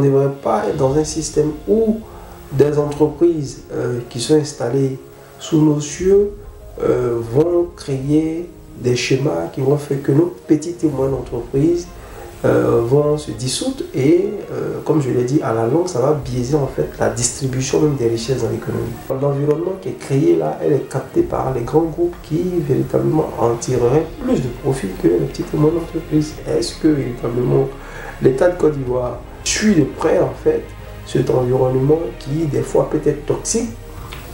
ne devrait pas être dans un système où des entreprises qui sont installées sous nos cieux vont créer des schémas qui vont faire que nos petites et moyennes entreprises vont se dissoudre et, comme je l'ai dit, à la longue, ça va biaiser en fait la distribution même des richesses dans l'économie. L'environnement qui est créé là, elle est captée par les grands groupes qui véritablement en tireraient plus de profit que les petites et moyennes entreprises. Est-ce que véritablement l'État de Côte d'Ivoire suit de près en fait cet environnement qui des fois peut être toxique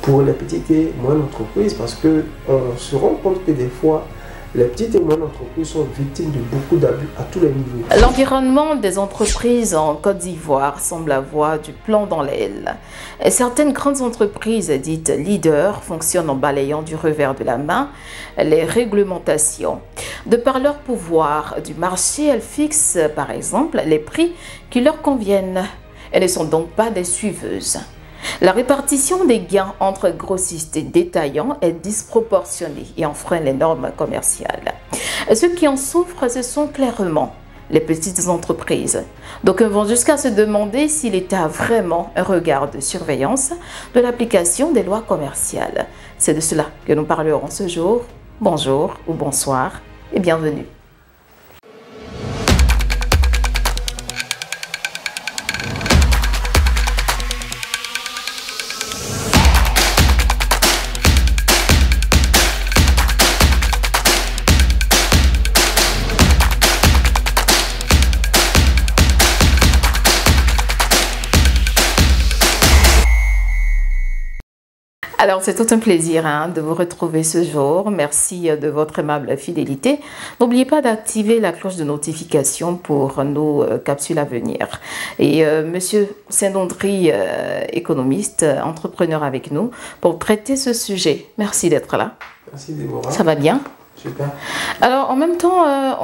pour les petites et moyennes entreprises, parce qu'on se rend compte que des fois les petites et moyennes entreprises sont victimes de beaucoup d'abus à tous les niveaux. L'environnement des entreprises en Côte d'Ivoire semble avoir du plomb dans l'aile. Certaines grandes entreprises dites leaders fonctionnent en balayant du revers de la main les réglementations. De par leur pouvoir du marché, elles fixent par exemple les prix qui leur conviennent. Elles ne sont donc pas des suiveuses. La répartition des gains entre grossistes et détaillants est disproportionnée et enfreint les normes commerciales. Ceux qui en souffrent, ce sont clairement les petites entreprises. Donc, ils vont jusqu'à se demander si l'État a vraiment un regard de surveillance de l'application des lois commerciales. C'est de cela que nous parlerons ce jour. Bonjour ou bonsoir et bienvenue. Alors, c'est tout un plaisir de vous retrouver ce jour. Merci de votre aimable fidélité. N'oubliez pas d'activer la cloche de notification pour nos capsules à venir. Et Monsieur Saint-Dondry, économiste, entrepreneur avec nous, pour traiter ce sujet. Merci d'être là. Merci Déborah. Ça va bien? Super. Alors, en même temps,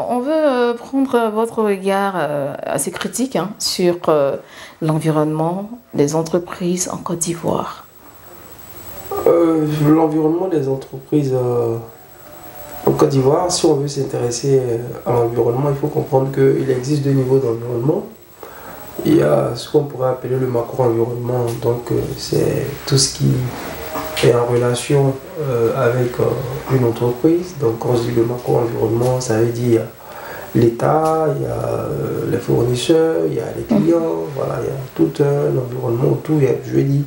on veut prendre votre regard assez critique sur l'environnement des entreprises en Côte d'Ivoire. L'environnement des entreprises en Côte d'Ivoire, si on veut s'intéresser à l'environnement, il faut comprendre qu'il existe deux niveaux d'environnement. Il y a ce qu'on pourrait appeler le macro-environnement, donc c'est tout ce qui est en relation avec une entreprise. Donc quand je dis le macro-environnement, ça veut dire l'État, il y a les fournisseurs, il y a les clients, voilà, il y a tout un environnement autour, je dis.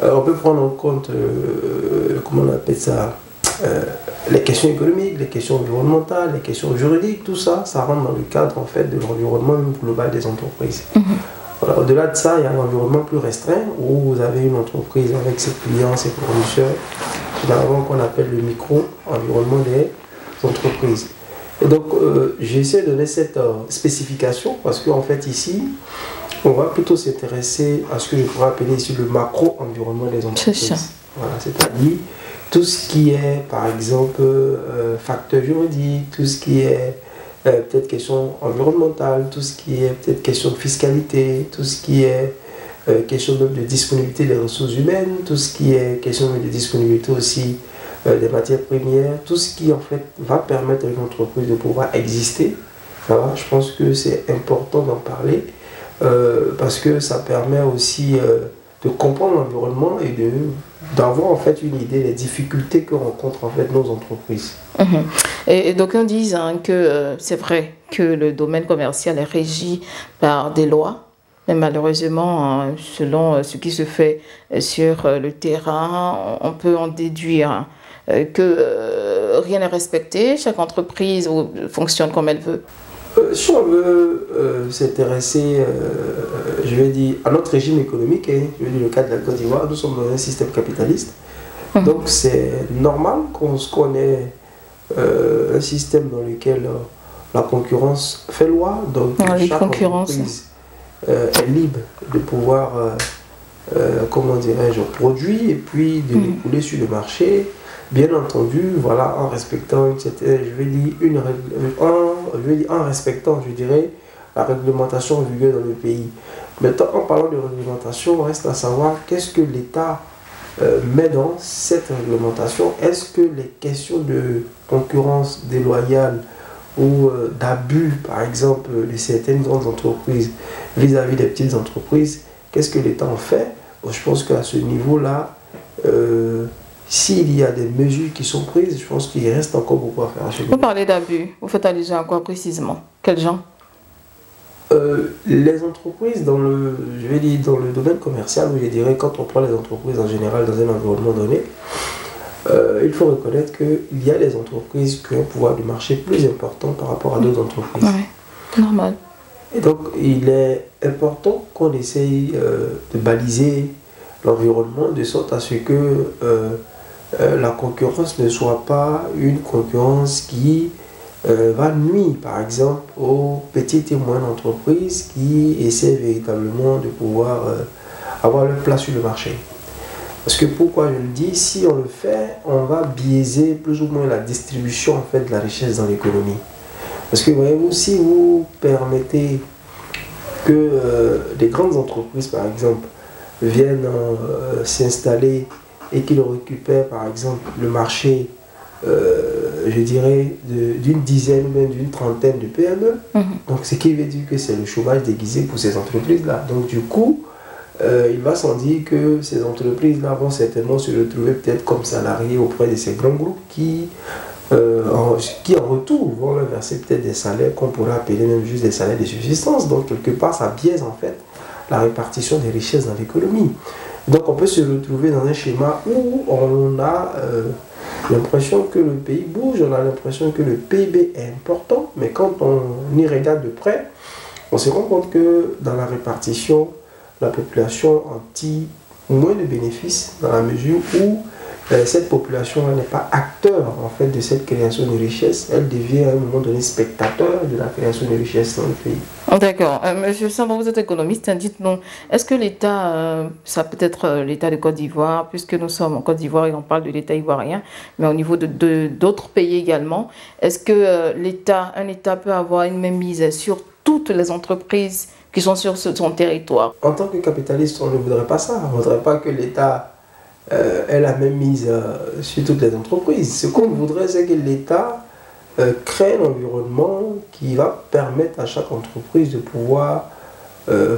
On peut prendre en compte, comment on appelle ça, les questions économiques, les questions environnementales, les questions juridiques, tout ça, ça rentre dans le cadre en fait de l'environnement global des entreprises. Voilà, au-delà de ça, il y a un environnement plus restreint où vous avez une entreprise avec ses clients, ses fournisseurs, généralement qu'on appelle le micro-environnement des entreprises. Et donc, j'essaie de donner cette spécification parce qu'en fait ici, on va plutôt s'intéresser à ce que je pourrais appeler ici le macro-environnement des entreprises. Voilà, c'est-à-dire tout ce qui est, par exemple, facteur juridique, tout ce qui est peut-être question environnementale, tout ce qui est peut-être question de fiscalité, tout ce qui est question de disponibilité des ressources humaines, tout ce qui est question de disponibilité aussi des matières premières, tout ce qui en fait va permettre à une entreprise de pouvoir exister. Voilà, je pense que c'est important d'en parler. Parce que ça permet aussi de comprendre l'environnement et d'avoir en fait une idée des difficultés que rencontrent en fait nos entreprises. Et d'aucuns disent que c'est vrai que le domaine commercial est régi par des lois, mais malheureusement, selon ce qui se fait sur le terrain, on peut en déduire que rien n'est respecté, chaque entreprise fonctionne comme elle veut. Si on veut s'intéresser, je vais dire, à notre régime économique, je vais dire le cas de la Côte d'Ivoire, nous sommes dans un système capitaliste. Donc c'est normal qu'on ait un système dans lequel la concurrence fait loi. Donc chaque entreprise est libre de pouvoir, comment dirais-je, produire et puis de l'écouler sur le marché. Bien entendu, voilà, en respectant une certaine, en respectant, je dirais, la réglementation en vigueur dans le pays. Maintenant, en parlant de réglementation, reste à savoir qu'est-ce que l'État met dans cette réglementation. Est-ce que les questions de concurrence déloyale ou d'abus, par exemple, de certaines grandes entreprises vis-à-vis des petites entreprises, qu'est-ce que l'État en fait? Bon, je pense qu'à ce niveau-là, s'il y a des mesures qui sont prises, je pense qu'il reste encore beaucoup à faire à ce niveau. Vous parlez d'abus, vous faites allusion à quoi précisément? Quel genre? Les entreprises dans le, je vais dire, dans le domaine commercial, où je dirais quand on prend les entreprises en général dans un environnement donné, il faut reconnaître qu'il y a des entreprises qui ont un pouvoir de marché plus important par rapport à d'autres entreprises. Oui, normal. Et donc, il est important qu'on essaye de baliser l'environnement de sorte à ce que la concurrence ne soit pas une concurrence qui va nuire, par exemple, aux petites et moyennes entreprises qui essaient véritablement de pouvoir avoir leur place sur le marché. Parce que pourquoi je le dis, si on le fait, on va biaiser plus ou moins la distribution en fait, de la richesse dans l'économie. Parce que voyez-vous, si vous permettez que des grandes entreprises, par exemple, viennent s'installer et qu'ils récupèrent, par exemple, le marché, je dirais, d'une dizaine ou même d'une trentaine de PME, donc ce qui veut dire que c'est le chômage déguisé pour ces entreprises-là. Donc du coup, il va sans dire que ces entreprises-là vont certainement se retrouver peut-être comme salariés auprès de ces grands groupes qui en retour vont leur verser peut-être des salaires qu'on pourrait appeler même juste des salaires de subsistance. Donc quelque part, ça biaise en fait la répartition des richesses dans l'économie. Donc on peut se retrouver dans un schéma où on a l'impression que le pays bouge, on a l'impression que le PIB est important, mais quand on y regarde de près, on se rend compte que dans la répartition, la population en tire moins de bénéfices dans la mesure où cette population n'est pas acteur en fait de cette création de richesse, elle devient à un moment donné spectateur de la création de richesse dans le pays. D'accord. Monsieur Sambon, vous êtes économiste, dites-nous, est-ce que l'État, ça peut être l'État de Côte d'Ivoire, puisque nous sommes en Côte d'Ivoire et on parle de l'État ivoirien, mais au niveau d'autres pays également, est-ce que un État peut avoir une même mise sur toutes les entreprises qui sont sur son territoire? En tant que capitaliste, on ne voudrait pas ça. On ne voudrait pas que l'État ait la même mise sur toutes les entreprises. Ce qu'on voudrait, c'est que l'État crée un environnement qui va permettre à chaque entreprise de pouvoir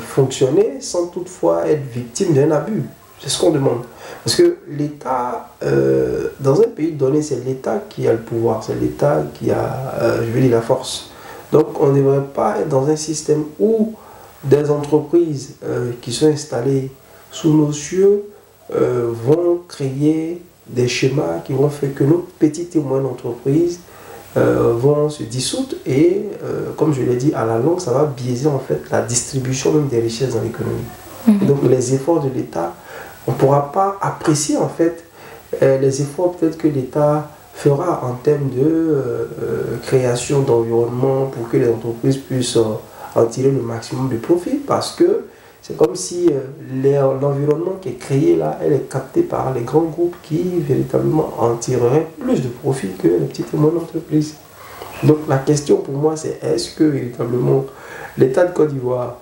fonctionner sans toutefois être victime d'un abus. C'est ce qu'on demande. Parce que l'État, dans un pays donné, c'est l'État qui a le pouvoir, c'est l'État qui a, je veux dire, la force. Donc on ne devrait pas être dans un système où des entreprises qui sont installées sous nos cieux vont créer des schémas qui vont faire que nos petites et moyennes entreprises vont se dissoudre et, comme je l'ai dit, à la longue, ça va biaiser en fait la distribution même des richesses dans l'économie. Donc les efforts de l'État, on ne pourra pas apprécier en fait les efforts peut-être que l'État fera en termes de création d'environnement pour que les entreprises puissent en tirer le maximum de profit, parce que c'est comme si l'environnement qui est créé là, elle est captée par les grands groupes qui véritablement en tireraient plus de profit que les petites et moyennes entreprises. Donc la question pour moi c'est est-ce que véritablement l'État de Côte d'Ivoire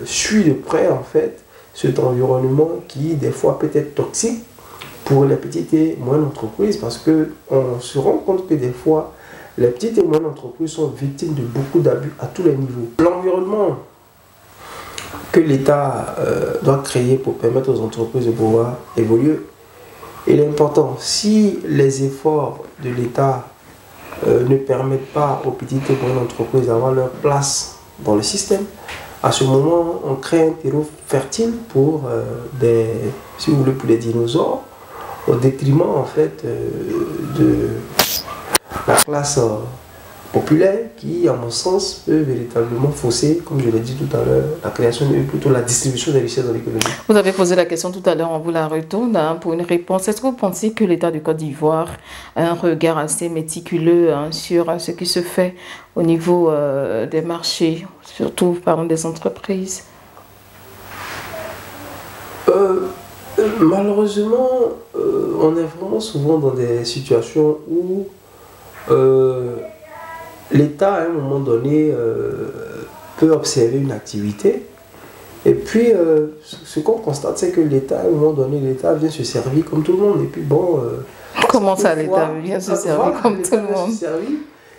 suit de près en fait cet environnement qui des fois peut être toxique pour les petites et moyennes entreprises, parce qu'on se rend compte que des fois les petites et moyennes entreprises sont victimes de beaucoup d'abus à tous les niveaux. L'environnement que l'État doit créer pour permettre aux entreprises de pouvoir évoluer, il est important. Si les efforts de l'État ne permettent pas aux petites et moyennes entreprises d'avoir leur place dans le système, à ce moment, on crée un terreau fertile pour si vous voulez, pour les dinosaures, au détriment en fait de la classe populaire qui, à mon sens, peut véritablement fausser, comme je l'ai dit tout à l'heure, la création, plutôt la distribution des richesses dans l'économie. Vous avez posé la question tout à l'heure, on vous la retourne pour une réponse. Est-ce que vous pensez que l'État du Côte d'Ivoire a un regard assez méticuleux sur ce qui se fait au niveau des marchés, surtout parlant des entreprises? Malheureusement, on est vraiment souvent dans des situations où l'État, à un moment donné, peut observer une activité. Et puis, ce qu'on constate, c'est que l'État, à un moment donné, l'État vient se servir comme tout le monde. Et puis, bon... Comment ça, l'État vient se servir comme tout le monde?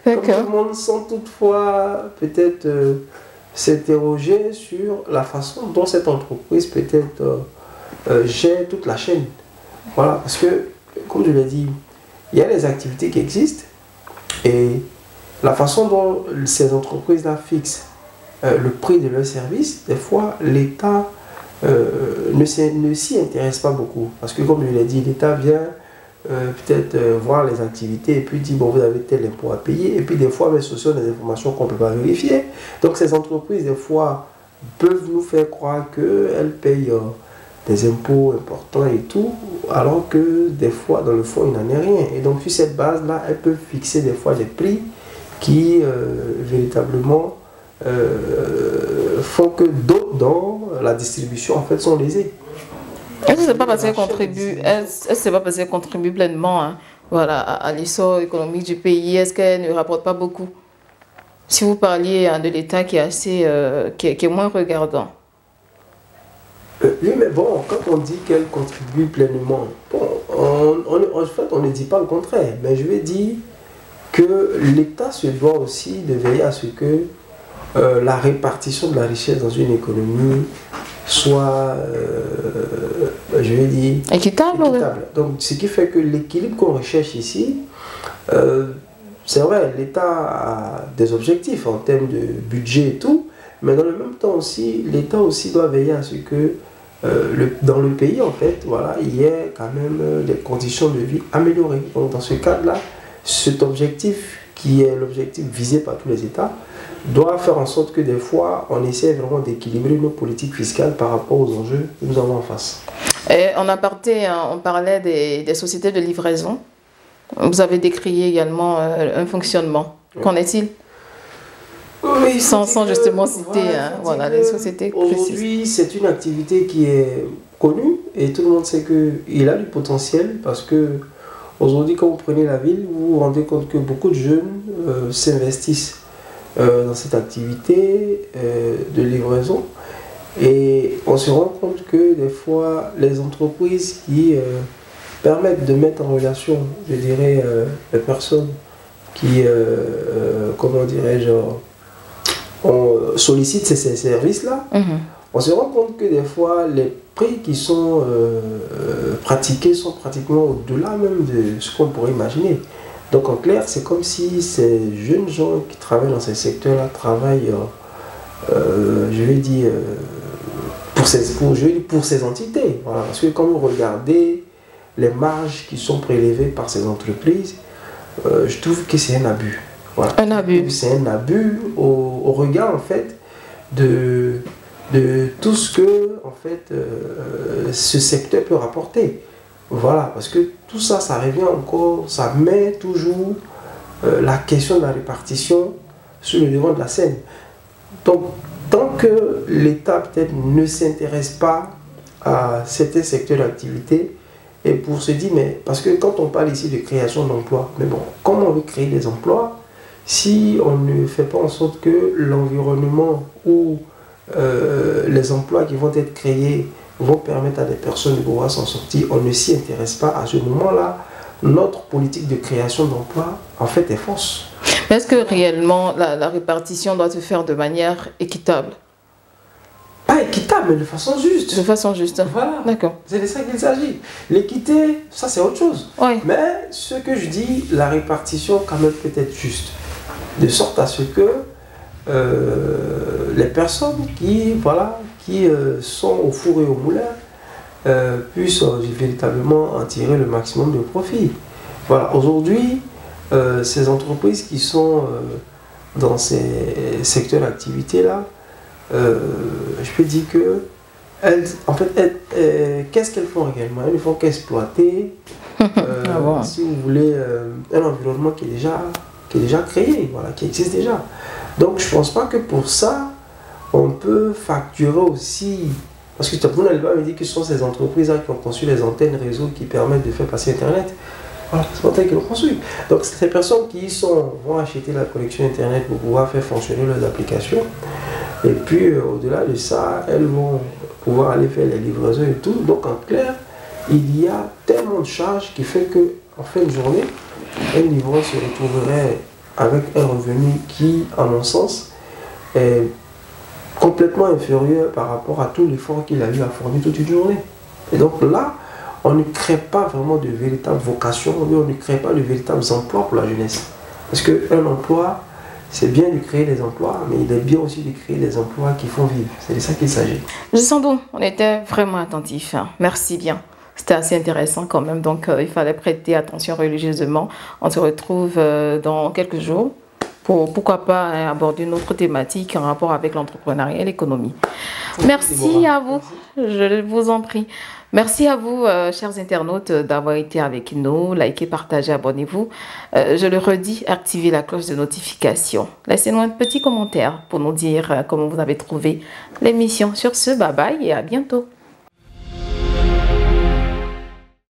Comme tout le monde, sans toutefois peut-être s'interroger sur la façon dont cette entreprise peut-être gère toute la chaîne. Voilà, parce que, comme je l'ai dit, il y a des activités qui existent et la façon dont ces entreprises-là fixent le prix de leurs services, des fois, l'État ne s'y intéresse pas beaucoup. Parce que, comme je l'ai dit, l'État vient peut-être voir les activités et puis dit, bon, vous avez tel impôt à payer. Et puis, des fois, mais ce sont des informations qu'on ne peut pas vérifier. Donc, ces entreprises, des fois, peuvent nous faire croire qu'elles payent des impôts importants et tout, alors que des fois, dans le fond, il n'en est rien. Et donc, sur cette base-là, elles peuvent fixer des fois des prix qui, véritablement, font que d'autres dans la distribution, en fait, sont lésés. Est-ce que c'est pas parce qu'elle contribue pleinement, hein, voilà, à l'essor économique du pays? Est-ce qu'elle ne rapporte pas beaucoup? Si vous parliez de l'État qui est assez, qui est moins regardant. Oui, mais bon, quand on dit qu'elle contribue pleinement, bon, en fait, on ne dit pas le contraire. Mais je vais dire que l'État se doit aussi de veiller à ce que la répartition de la richesse dans une économie soit, je vais dire, équitable. Donc, ce qui fait que l'équilibre qu'on recherche ici, c'est vrai, l'État a des objectifs en termes de budget et tout, mais dans le même temps aussi, l'État aussi doit veiller à ce que dans le pays, en fait, voilà, il y ait quand même des conditions de vie améliorées. Donc, dans ce cadre-là, cet objectif, qui est l'objectif visé par tous les États, doit faire en sorte que des fois, on essaie vraiment d'équilibrer nos politiques fiscales par rapport aux enjeux que nous avons en face. Et en aparté, hein, on parlait des sociétés de livraison. Vous avez décrié également un fonctionnement. Oui. Qu'en est-il? Oui, sans justement citer voilà, les sociétés précises. Aujourd'hui, c'est une activité qui est connue et tout le monde sait qu'il a du potentiel parce que aujourd'hui, quand vous prenez la ville, vous vous rendez compte que beaucoup de jeunes s'investissent dans cette activité de livraison et on se rend compte que des fois, les entreprises qui permettent de mettre en relation, je dirais, les personnes qui, comment dirais-je, on sollicite ces services-là, on se rend compte que des fois, les prix qui sont pratiqués sont pratiquement au-delà même de ce qu'on pourrait imaginer. Donc en clair, c'est comme si ces jeunes gens qui travaillent dans ces secteurs-là travaillent, je vais dire, pour ces entités. Voilà. Parce que quand vous regardez les marges qui sont prélevées par ces entreprises, je trouve que c'est un abus. Voilà. Un abus. C'est un abus au regard en fait de tout ce que en fait, ce secteur peut rapporter. Voilà, parce que tout ça, ça revient encore, ça met toujours la question de la répartition sur le devant de la scène. Donc, tant que l'État peut-être ne s'intéresse pas à certains secteurs d'activité, et pour se dire, mais parce que quand on parle ici de création d'emplois, mais bon, comment on veut créer des emplois si on ne fait pas en sorte que l'environnement où les emplois qui vont être créés vont permettre à des personnes de pouvoir s'en sortir, on ne s'y intéresse pas à ce moment-là, notre politique de création d'emplois en fait est fausse. Est-ce que réellement la répartition doit se faire de manière équitable? Pas équitable, mais de façon juste. De façon juste. Voilà. D'accord. C'est de ça qu'il s'agit. L'équité, ça c'est autre chose. Oui. Mais ce que je dis, la répartition quand même peut être juste. De sorte à ce que les personnes qui, voilà, qui sont au four et au moulin puissent véritablement en tirer le maximum de profit. Voilà. Aujourd'hui, ces entreprises qui sont dans ces secteurs d'activité-là, je peux dire que en fait, qu'est-ce qu'elles font réellement? Elles ne font qu'exploiter, si vous voulez, un environnement qui est déjà créé, voilà, qui existe déjà. Donc je ne pense pas que pour ça, on peut facturer aussi, parce que vous n'allez pas me dire que ce sont ces entreprises-là qui ont conçu les antennes réseau qui permettent de faire passer Internet. Voilà, c'est pas elles qui l'ont construit. Donc ces personnes qui vont acheter la connexion Internet pour pouvoir faire fonctionner leurs applications. Et puis, au-delà de ça, elles vont pouvoir aller faire les livraisons et tout. Donc, en clair, il y a tellement de charges qui fait qu'en fin de journée, un livreur se retrouverait avec un revenu qui, à mon sens, est complètement inférieur par rapport à tout l'effort qu'il a eu à fournir toute une journée. Et donc là, on ne crée pas vraiment de véritable vocation, on ne crée pas de véritables emplois pour la jeunesse. Parce qu'un emploi, c'est bien de créer des emplois, mais il est bien aussi de créer des emplois qui font vivre. C'est de ça qu'il s'agit. Gisandou, on était vraiment attentifs. Merci bien. C'était assez intéressant quand même, donc il fallait prêter attention religieusement. On se retrouve dans quelques jours pour, pourquoi pas, aborder une autre thématique en rapport avec l'entrepreneuriat et l'économie. Merci à vous, je vous en prie. Merci à vous, chers internautes, d'avoir été avec nous. Likez, partagez, abonnez-vous. Je le redis, activez la cloche de notification. Laissez-nous un petit commentaire pour nous dire comment vous avez trouvé l'émission. Sur ce, bye bye et à bientôt.